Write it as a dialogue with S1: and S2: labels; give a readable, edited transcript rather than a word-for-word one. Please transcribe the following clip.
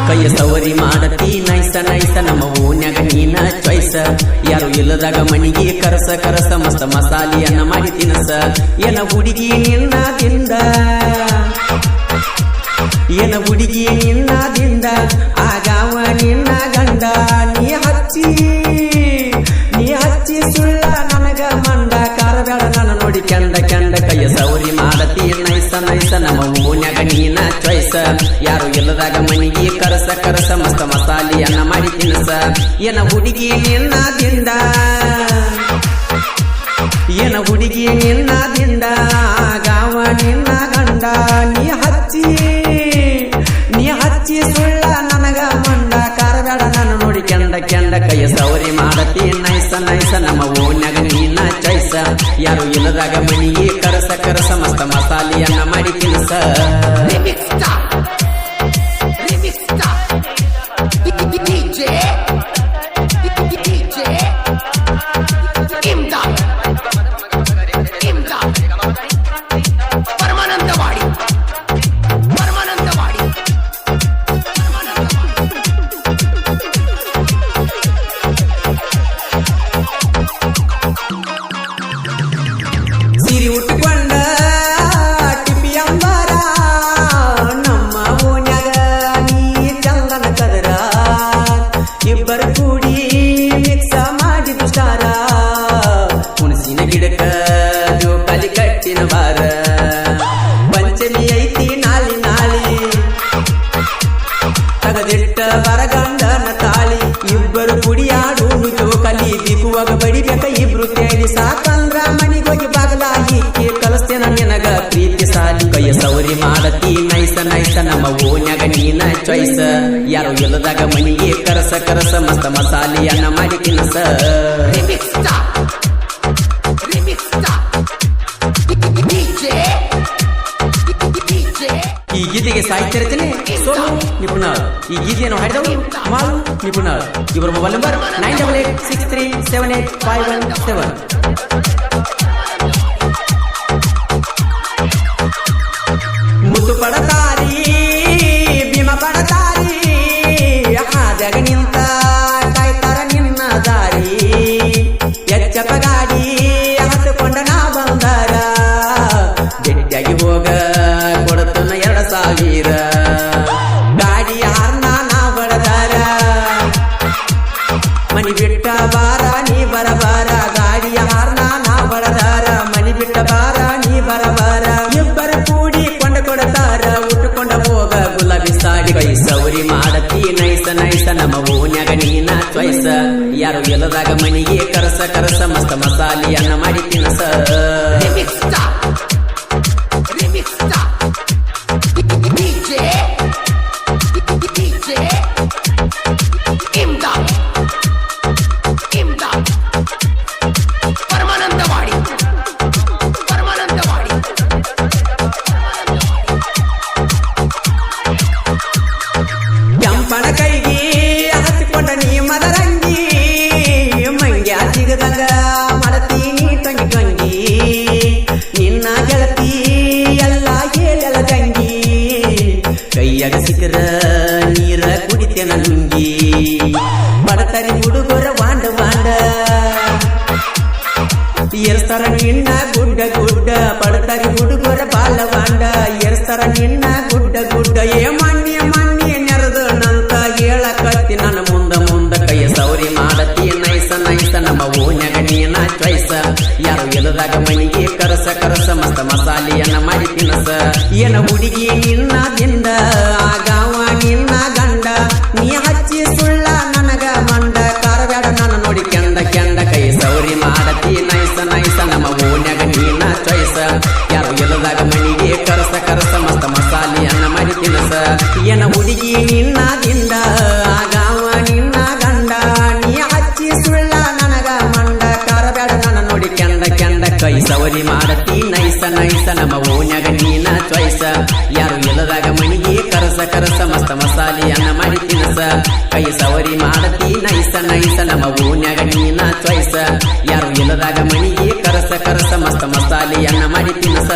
S1: ಕೈಯ ಸವರಿ ಮಾಡತಿ ನೈಸ ನೈಸ ನಮ್ಮ ಓನ್ಯಾಗ ನೀನ ಚಾಯ್ಸ ಯಾರು ಇಲ್ಲದಾಗ ಮನಿಗೆ ಕರಸ ಕರಸ ಮಸ್ತ ಮಸಾಲಿಯನ್ನ ಮಾಡಿ ತಿನಸ ಏನ ಹುಡುಗಿ ನಿನ್ನದಿಂದ ಏನ ಹುಡುಗಿ ನಿನ್ನದಿಂದ ಆಗಾವ ನಿನ್ನ ಗಂಡ ನೀ ಹಚ್ಚಿ ಸುಳ್ಳ ನನಗ ಮಂಡ ಕಾರಬೇಡ ನನ್ನ ನೋಡಿ ಕೆಂಡ ಕೆಂಡ ಕೈಯ ಸವರಿ ಮಾಡತಿ ನೈಸ ನೈಸ ನಮ್ಮ ಓನ್ಯಾಗ ನೀನ ಚಾಯ್ಸ ಯಾರು ಇಲ್ಲದಾಗ ಮನಿಗೆ ಕರಸ ಕರಸ ಮಸ್ತ ಮಸಾಲಿಯನ್ನ ಮಾಡಿ ತಿನಸ ಏನ ಹುಡುಗಿ ನಿನ್ನದಿಂದ ಏನ ಹುಡುಗಿ ನಿನ್ನದಿಂದ ಆಗಾವ ನಿನ್ನ ಗಂಡ ನೀ ಹಚ್ಚಿ ಸುಳ್ಳ ನನಗ ಮಂಡ ಕಾರಬೇಡ ನನ್ನ ನೋಡಿ ಕೆಂಡ ಕೆಂಡ ಕೈಯ ಸವರಿ ಮಾಡತಿ ನೈಸ ನೈಸ ನಮ್ಮ ಓನ್ಯಾಗ ನೀನ ಚಾಯ್ಸ ಯಾರು ಇಲ್ಲದಾಗ ಮನಿಗೆ ಕರಸ ಕರಸ ಮಸ್ತ ಮಸಾಲಿಯನ್ನ ಮಾಡಿ ತಿನಸ ಸಿರಿ ಉಟ್ಕೊಂಡ ಟಿಪಿ ಅಂಬಾರ ನಮ್ಮ ಓನ್ಯಾಗ ನೀ ಚಂದನ ಕದರ ಇಬ್ಬರು ಕೂಡಿ ಮಿಕ್ಸ ಮಾಡಿದು ಸ್ಟಾರ ಹುಣಸಿನ ಗಿಡಕ ಜೋಕಾಲಿ ಕಟ್ಟಿನ ಬಾರ ಪಂಚಮಿ ಐತಿ ನಾಳಿ ತಗದಿಟ್ಟ ಬರಗಂಡನ ತಾಳಿ ಇಬ್ಬರು ಕುಡಿಯಾಡುವುದು ಜೋಕಾಲಿ ದಿಗುವಾಗ ಬಡಿಬೇಕ ಇಬ್ರು ತೇಳಿ ಸಾಕಂದ್ರ ಮನಿಗೋಗಿ ಬಾಗಲಾಗಿ ಕಲಿಸ್ತೇನ ನಿನಗ ಪ್ರೀತಿ ಸಾಲಿ ಕೈಯ ಸವರಿ ಮಾಡತಿ ನೈಸ ನೈಸ ನಮ್ಮ ಓನ್ಯಾಗ ನೀನ ಚಾಯ್ಸ ಯಾರು ಇಲ್ಲದಾಗ ಮನಿಗೆ ಕರಸ ಕರಸ ಮಸ್ತ ಮಸಾಲಿಯನ್ನ ಮಾಡಿ ತಿನಸ ಈ ಗೀತೆಗೆ ಸಾಹಿತ್ಯ ರಚನೆ ಸೋನು ನಿಪುಣರ್ ಈ ಗೀತೆಯನ್ನು ಹಾಡಿದವರು ಮಾಲು ನಿಪುಣರ್ ಇವರ ಮೊಬೈಲ್ ನಂಬರ್ 9886378517 ಮುತ್ತು ಪಡತಾರಿ ಭೀಮ ಪಡತಾರಿ ಹಾದ್ಯಾಗ ನಿಂತ ಕಾಯ್ತಾರ ನಿನ್ನ ದಾರಿ ಎಚ್ಚಪ್ಪ ಗಾಡಿ ಹತ್ತುಕೊಂಡ ನಾ ಬಂದಾರ ಬೆಟ್ಟಿಯಾಗಿ ಹೋಗ ಕೊಡತನ 2000 ಗಾಡಿ ಹಾರ್ನ ನಾ ಬಡದಾರ ಮನಿ ಬಿಟ್ಟ ಬಾರ ನೀ ಬರಬಾರ ಗಾಡಿ ಹಾರ್ನ ನಾ ಬಡದಾರ ಮನಿ ಬಿಟ್ಟ ಬಾರ ನೀ ಬರಬಾರ ಇಬ್ಬರು ಕೂಡಿ ಕೊಡತಾರ ಉಟ್ಟುಕೊಂಡ ಹೋಗ ಗುಲಾಬಿ ಸಾಡಿ ಕೈ ಸವರಿ ಮಾಡತಿ ನೈಸ ನೈಸ ನಮ್ಮ ಓನ್ಯಾಗ ನೀನ ಚಾಯ್ಸ ಯಾರು ಇಲ್ಲದಾಗ ಮನಿಗೆ ಕರಸ ಕರಸ ಮಸ್ತ ಮಸಾಲಿಯನ್ನ ಮಾಡಿ ತಿನಸ ಕೆಂಪಣ ಕೈಗೆ ಹತ್ತಿಕೊಂಡ ನೀ ಮದರಂಗಿ ಮಂಗ್ಯ ಸಿಗದಂಗ ಮಾಡತೀನಿ ತಂಗಿ ತಂಗಿ ನಿನ್ನ ಗೆಳತಿ ಎಲ್ಲ ಹೇಳಲ ತಂಗಿ ಕೈಯಾಗ ಸಿಕ್ಕರ ನೀರ ಕುಡಿತೇನ ನುಂಗಿ ಬಡತರಿ ಹುಡುಗರ ವಾಂಡ ವಾಂಡ ಏರ್ಸ್ತಾರ ನಿನ್ನ ಗುಡ್ಡ ಗುಡ್ಡ ಬಡತರಿ ಹುಡುಗರ ಬಾಲ ವಾಂಡ ಏರ್ಸ್ತಾರ ನಿನ್ನ ಗುಡ್ಡ ಗುಡ್ಡ ಏ ಮಣ್ಣಿ ನೆರೆದು ನಂತ ಹೇಳಕತ್ತಿ ನನ್ನ ಮುಂದ ಕೈಯ ಸವರಿ ಮಾಡತಿ ನೈಸ ನೈಸ ನಮ್ಮ ಓನ್ಯಾಗ ನೀನ ಚಾಯ್ಸ ಯಾರು ಇಲ್ಲದಾಗ ಮನಿಗೆ ಕರಸ ಕರಸ ಮಸ್ತ ಮಸಾಲಿಯನ್ನ ಮಾಡಿ ತಿನಸ ಏನ ಹುಡುಗಿ ನಿನ್ನದಿಂದ ಆಗಾವ ನಿನ್ನ ಗಂಡ ನೀ ಹಚ್ಚಿ ಸುಳ್ಳ ನನಗ ಮಂಡ ಕಾರಬೇಡ ನನ್ನ ನೋಡಿ ಕೆಂಡ ಕೆಂಡ ಕೈ ಸವರಿ ಮಾಡತಿ ನೈಸ ನೈಸ ನಮ್ಮ ಓನ್ಯಾಗ ನೀನ ಚಾಯ್ಸ ಯಾರು ಇಲ್ಲದಾಗ ಮನಿಗೆ ಕರಸ ಕರಸ ಮಸ್ತ ಮಸಾಲಿಯನ್ನ ಮಾಡಿ ತಿನಸ ಏನ ಹುಡುಗಿ ನಿನ್ನದಿಂದ ಆಗಾವ ನಿನ್ನ ಗಂಡ ನೀ ಹಚ್ಚಿ ಸುಳ್ಳ ನನಗ ಮಂಡ ಕಾರಬೇಡ ನನ್ನ ನೋಡಿ ಕೆಂಡ ಕೆಂಡ ಕೈ ಸವರಿ ಮಾಡತಿ ನೈಸ ನೈಸ ನಮ್ಮ ಓನ್ಯಾಗ ನೀನ ಚಾಯ್ಸ ಯಾರು ಇಲ್ಲದಾಗ ಮನಿಗೆ ಕರಸ ಕರಸ ಮಸ್ತ ಮಸಾಲಿಯನ್ನ ಮಾಡಿ ತಿನಸ ಕೈ ಸವರಿ ಮಾಡತಿ ನೈಸ ನೈಸ ನಮ್ಮ ಓನ್ಯಾಗ ನೀನ ಚಾಯ್ಸ ಯಾರು ಇಲ್ಲದಾಗ ಮನಿಗೆ ಕರಸ ಕರಸ ಮಸ್ತ ಮಸಾಲಿಯನ್ನ ಮಾಡಿ ತಿನಸ